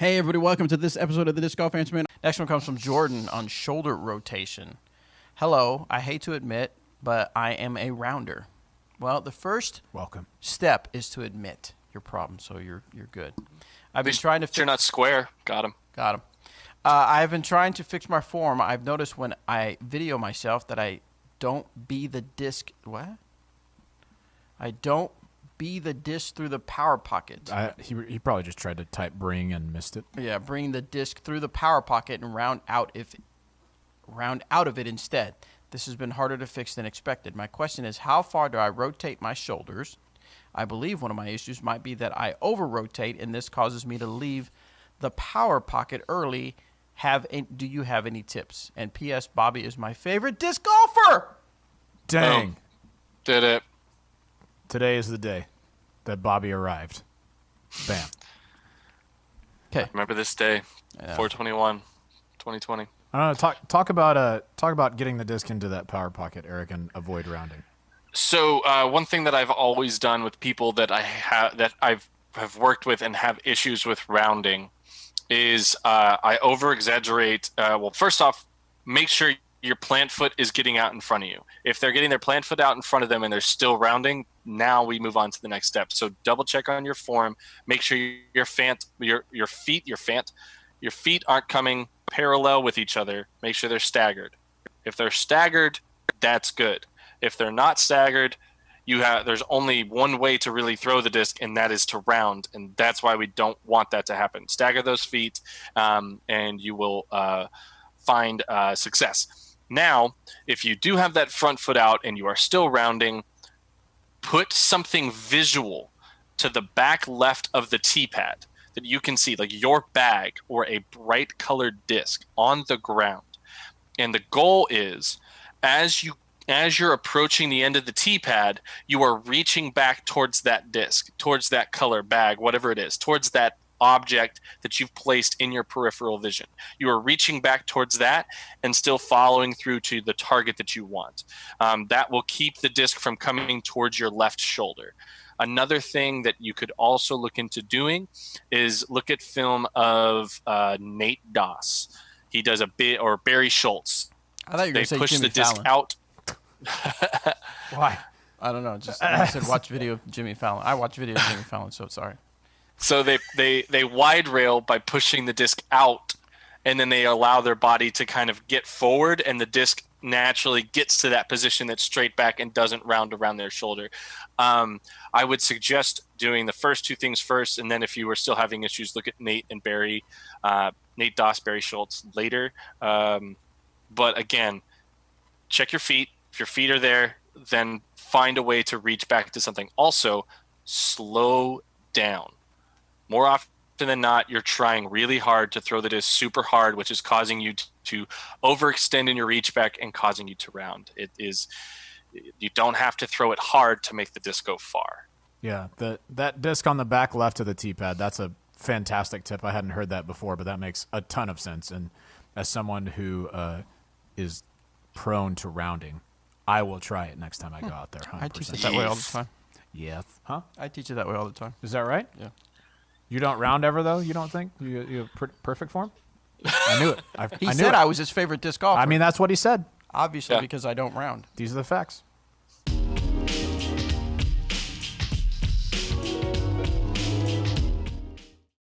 Hey everybody, welcome to this episode of the Disc Golf Answer Man. Next one comes from Jordan on shoulder rotation. Hello, I hate to admit, but I am a rounder. Well, the first step is to admit your problem, so you're good. I've been trying to you're not square. Got him. I've been trying to fix my form. I've noticed when I video myself that I don't bee the disc. What? I don't bee the disc through the power pocket. He probably just tried to type bring and missed it. Yeah, bring the disc through the power pocket and round out of it instead. This has been harder to fix than expected. My question is, how far do I rotate my shoulders? I believe one of my issues might be that I over-rotate, and this causes me to leave the power pocket early. Do you have any tips? And P.S. Bobby is my favorite disc golfer. Dang. Oh, did it. Today is the day that Bobby arrived. Bam. Okay. Remember this day, 4/21, 2020. I don't know. Talk about getting the disc into that power pocket, Eric, and avoid rounding. So one thing that I've always done with people that I've worked with and have issues with rounding is I over exaggerate. Well, first off, make sure your plant foot is getting out in front of you. If they're getting their plant foot out in front of them and they're still rounding, now we move on to the next step. So double check on your form. Make sure your feet aren't coming parallel with each other. Make sure they're staggered. If they're staggered, that's good. If they're not staggered, there's only one way to really throw the disc, and that is to round, and that's why we don't want that to happen. Stagger those feet, and you will find success. Now, if you do have that front foot out and you are still rounding, put something visual to the back left of the tee pad that you can see, like your bag or a bright colored disc on the ground. And the goal is, as you're approaching the end of the tee pad, you are reaching back towards that disc, towards that color bag, whatever it is, towards that object that you've placed in your peripheral vision. You are reaching back towards that and still following through to the target that you want. That will keep the disc from coming towards your left shoulder. Another thing that you could also look into doing is look at film of Nate Doss. He does or Barry Schultz. I thought you were going to say push Jimmy the disc Fallon. out. Why? I don't know. Just I said watch video of Jimmy Fallon. I watch video of Jimmy Fallon, so sorry. So they wide rail by pushing the disc out, and then they allow their body to kind of get forward, and the disc naturally gets to that position that's straight back and doesn't round around their shoulder. I would suggest doing the first two things first, and then if you were still having issues, look at Nate and Barry, Nate Doss, Barry Schultz later. But again, check your feet. If your feet are there, then find a way to reach back to something. Also, slow down. More often than not, you're trying really hard to throw the disc super hard, which is causing you to overextend in your reach back and causing you to round. You don't have to throw it hard to make the disc go far. Yeah, that disc on the back left of the tee pad, that's a fantastic tip. I hadn't heard that before, but that makes a ton of sense. And as someone who is prone to rounding, I will try it next time I go out there. 100%. I teach it that way all the time. Yes. Huh? I teach it that way all the time. Is that right? Yeah. You don't round ever, though? You don't think? You have perfect form? I knew it. He said I was his favorite disc golfer. I mean, that's what he said. Obviously, because I don't round. These are the facts.